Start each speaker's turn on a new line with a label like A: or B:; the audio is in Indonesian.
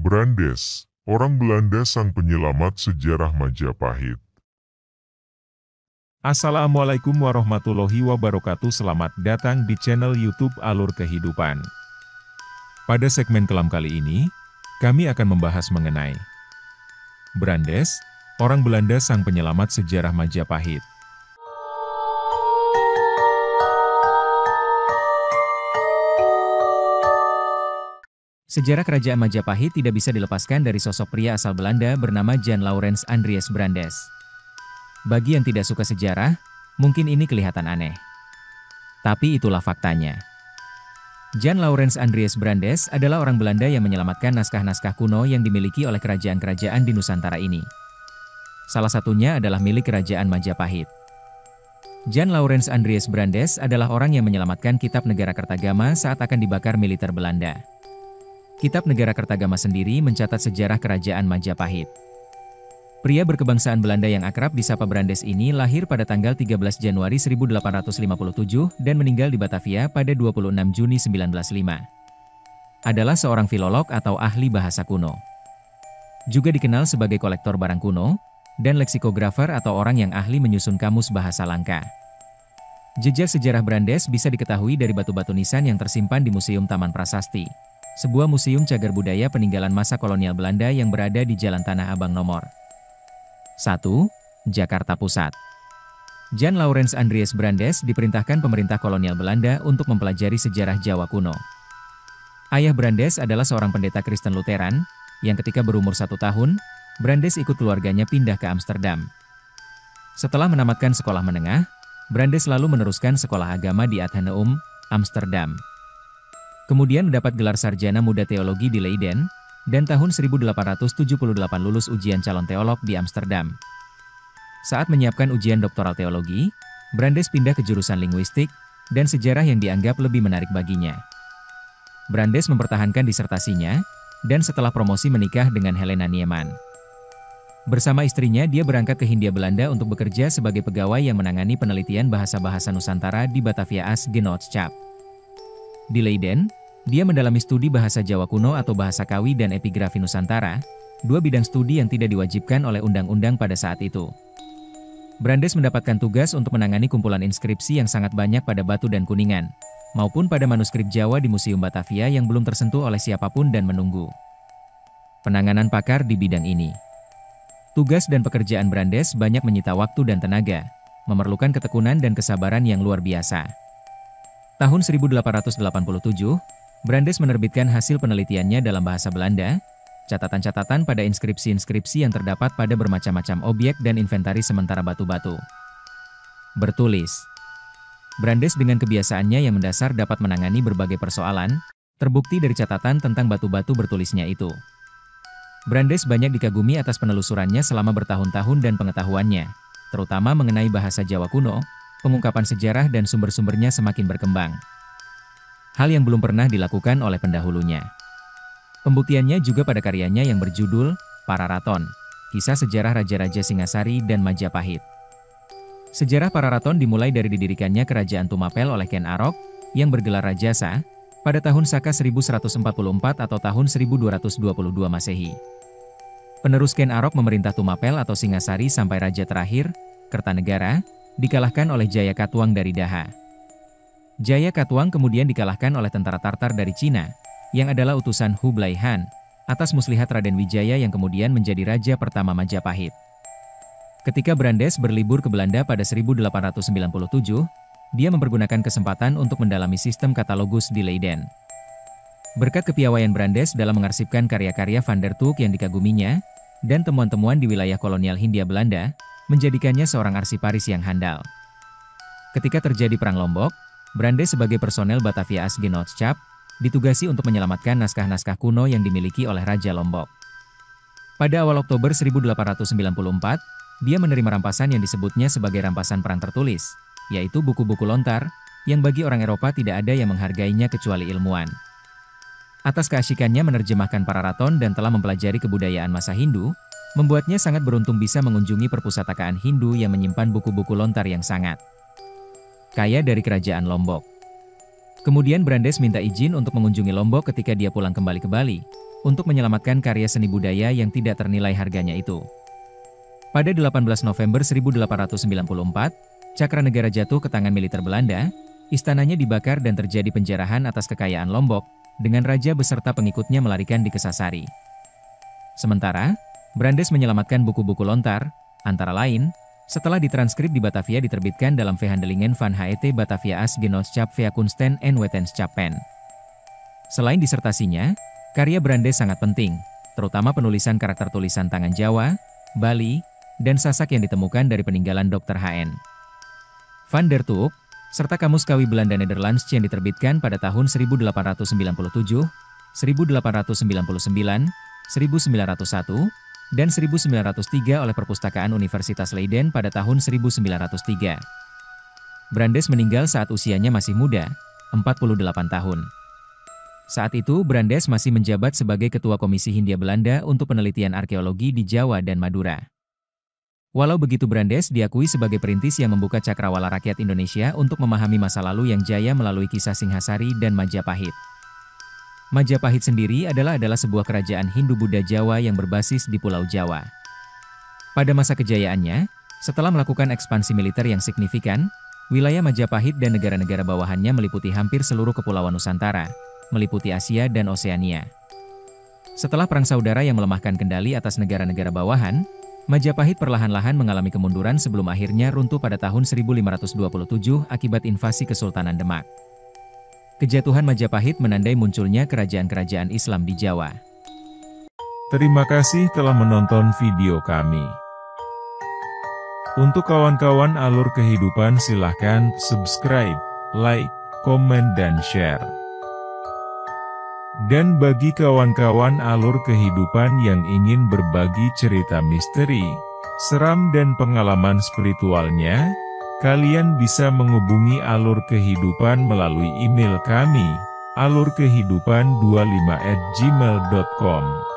A: Brandes, orang Belanda sang penyelamat sejarah Majapahit.
B: Assalamualaikum warahmatullahi wabarakatuh. Selamat datang di channel YouTube Alur Kehidupan. Pada segmen kelam kali ini, kami akan membahas mengenai Brandes, orang Belanda sang penyelamat sejarah Majapahit.
C: Sejarah Kerajaan Majapahit tidak bisa dilepaskan dari sosok pria asal Belanda bernama Jan Laurens Andries Brandes. Bagi yang tidak suka sejarah, mungkin ini kelihatan aneh. Tapi itulah faktanya. Jan Laurens Andries Brandes adalah orang Belanda yang menyelamatkan naskah-naskah kuno yang dimiliki oleh kerajaan-kerajaan di Nusantara ini. Salah satunya adalah milik Kerajaan Majapahit. Jan Laurens Andries Brandes adalah orang yang menyelamatkan Kitab Negara Kertagama saat akan dibakar militer Belanda. Kitab Negara Kertagama sendiri mencatat sejarah Kerajaan Majapahit. Pria berkebangsaan Belanda yang akrab disapa Brandes ini lahir pada tanggal 13 Januari 1857 dan meninggal di Batavia pada 26 Juni 1905. Adalah seorang filolog atau ahli bahasa kuno. Juga dikenal sebagai kolektor barang kuno, dan leksikografer atau orang yang ahli menyusun kamus bahasa langka. Jejak sejarah Brandes bisa diketahui dari batu-batu nisan yang tersimpan di Museum Taman Prasasti, sebuah museum cagar budaya peninggalan masa kolonial Belanda yang berada di Jalan Tanah Abang nomor 1, Jakarta Pusat. Jan Laurens Andries Brandes diperintahkan pemerintah kolonial Belanda untuk mempelajari sejarah Jawa kuno. Ayah Brandes adalah seorang pendeta Kristen Lutheran, yang ketika berumur 1 tahun, Brandes ikut keluarganya pindah ke Amsterdam. Setelah menamatkan sekolah menengah, Brandes lalu meneruskan sekolah agama di Atheneum, Amsterdam. Kemudian mendapat gelar sarjana muda teologi di Leiden, dan tahun 1878 lulus ujian calon teolog di Amsterdam. Saat menyiapkan ujian doktoral teologi, Brandes pindah ke jurusan linguistik, dan sejarah yang dianggap lebih menarik baginya. Brandes mempertahankan disertasinya, dan setelah promosi menikah dengan Helena Nieman. Bersama istrinya dia berangkat ke Hindia Belanda untuk bekerja sebagai pegawai yang menangani penelitian bahasa-bahasa Nusantara di Batavia Genootschap. Di Leiden, dia mendalami studi bahasa Jawa kuno atau bahasa Kawi dan epigrafi Nusantara, dua bidang studi yang tidak diwajibkan oleh undang-undang pada saat itu. Brandes mendapatkan tugas untuk menangani kumpulan inskripsi yang sangat banyak pada batu dan kuningan, maupun pada manuskrip Jawa di Museum Batavia yang belum tersentuh oleh siapapun dan menunggu penanganan pakar di bidang ini. Tugas dan pekerjaan Brandes banyak menyita waktu dan tenaga, memerlukan ketekunan dan kesabaran yang luar biasa. Tahun 1887, Brandes menerbitkan hasil penelitiannya dalam bahasa Belanda, catatan-catatan pada inskripsi-inskripsi yang terdapat pada bermacam-macam objek dan inventaris sementara batu-batu. Bertulis. Brandes dengan kebiasaannya yang mendasar dapat menangani berbagai persoalan, terbukti dari catatan tentang batu-batu bertulisnya itu. Brandes banyak dikagumi atas penelusurannya selama bertahun-tahun dan pengetahuannya, terutama mengenai bahasa Jawa kuno, pengungkapan sejarah dan sumber-sumbernya semakin berkembang. Hal yang belum pernah dilakukan oleh pendahulunya. Pembuktiannya juga pada karyanya yang berjudul Pararaton, Kisah Sejarah Raja-Raja Singasari dan Majapahit. Sejarah Pararaton dimulai dari didirikannya Kerajaan Tumapel oleh Ken Arok, yang bergelar Rajasa, pada tahun Saka 1144 atau tahun 1222 Masehi. Penerus Ken Arok memerintah Tumapel atau Singasari sampai raja terakhir, Kertanegara, dikalahkan oleh Jaya Katuang dari Daha. Jaya Katuang kemudian dikalahkan oleh tentara Tartar dari Cina, yang adalah utusan Hublai Han, atas muslihat Raden Wijaya yang kemudian menjadi raja pertama Majapahit. Ketika Brandes berlibur ke Belanda pada 1897, dia mempergunakan kesempatan untuk mendalami sistem katalogus di Leiden. Berkat kepiawaian Brandes dalam mengarsipkan karya-karya Van der Tuuk yang dikaguminya, dan temuan-temuan di wilayah kolonial Hindia Belanda, menjadikannya seorang arsiparis yang handal. Ketika terjadi Perang Lombok, Brandes sebagai personel Batavia Genootschap, ditugasi untuk menyelamatkan naskah-naskah kuno yang dimiliki oleh Raja Lombok. Pada awal Oktober 1894, dia menerima rampasan yang disebutnya sebagai rampasan perang tertulis, yaitu buku-buku lontar, yang bagi orang Eropa tidak ada yang menghargainya kecuali ilmuwan. Atas keasyikannya menerjemahkan Pararaton dan telah mempelajari kebudayaan masa Hindu, membuatnya sangat beruntung bisa mengunjungi perpustakaaan Hindu yang menyimpan buku-buku lontar yang sangat kaya dari Kerajaan Lombok. Kemudian Brandes minta izin untuk mengunjungi Lombok ketika dia pulang kembali ke Bali, untuk menyelamatkan karya seni budaya yang tidak ternilai harganya itu. Pada 18 November 1894, Cakranegara jatuh ke tangan militer Belanda, istananya dibakar dan terjadi penjarahan atas kekayaan Lombok, dengan raja beserta pengikutnya melarikan di Kesasari. Sementara, Brandes menyelamatkan buku-buku lontar, antara lain, setelah ditranskrip di Batavia diterbitkan dalam Verhandelingen van het Batavia as Genootschap Kunsten en Wetenschapppen. Selain disertasinya, karya Brandes sangat penting, terutama penulisan karakter tulisan tangan Jawa, Bali, dan Sasak yang ditemukan dari peninggalan Dr. H.N. van der Toep, serta Kamus Kawi Belanda Nederlands yang diterbitkan pada tahun 1897, 1899, 1901, dan 1903 oleh Perpustakaan Universitas Leiden pada tahun 1903. Brandes meninggal saat usianya masih muda, 48 tahun. Saat itu Brandes masih menjabat sebagai Ketua Komisi Hindia Belanda untuk penelitian arkeologi di Jawa dan Madura. Walau begitu Brandes diakui sebagai perintis yang membuka cakrawala rakyat Indonesia untuk memahami masa lalu yang jaya melalui kisah Singhasari dan Majapahit. Majapahit sendiri adalah sebuah kerajaan Hindu-Buddha Jawa yang berbasis di Pulau Jawa. Pada masa kejayaannya, setelah melakukan ekspansi militer yang signifikan, wilayah Majapahit dan negara-negara bawahannya meliputi hampir seluruh kepulauan Nusantara, meliputi Asia dan Oseania. Setelah perang saudara yang melemahkan kendali atas negara-negara bawahan, Majapahit perlahan-lahan mengalami kemunduran sebelum akhirnya runtuh pada tahun 1527 akibat invasi Kesultanan Demak. Kejatuhan Majapahit menandai munculnya kerajaan-kerajaan Islam di Jawa.
B: Terima kasih telah menonton video kami. Untuk kawan-kawan alur kehidupan silahkan subscribe, like, komen dan share. Dan bagi kawan-kawan alur kehidupan yang ingin berbagi cerita misteri, seram dan pengalaman spiritualnya, kalian bisa menghubungi alur kehidupan melalui email kami, alurkehidupan25@gmail.com.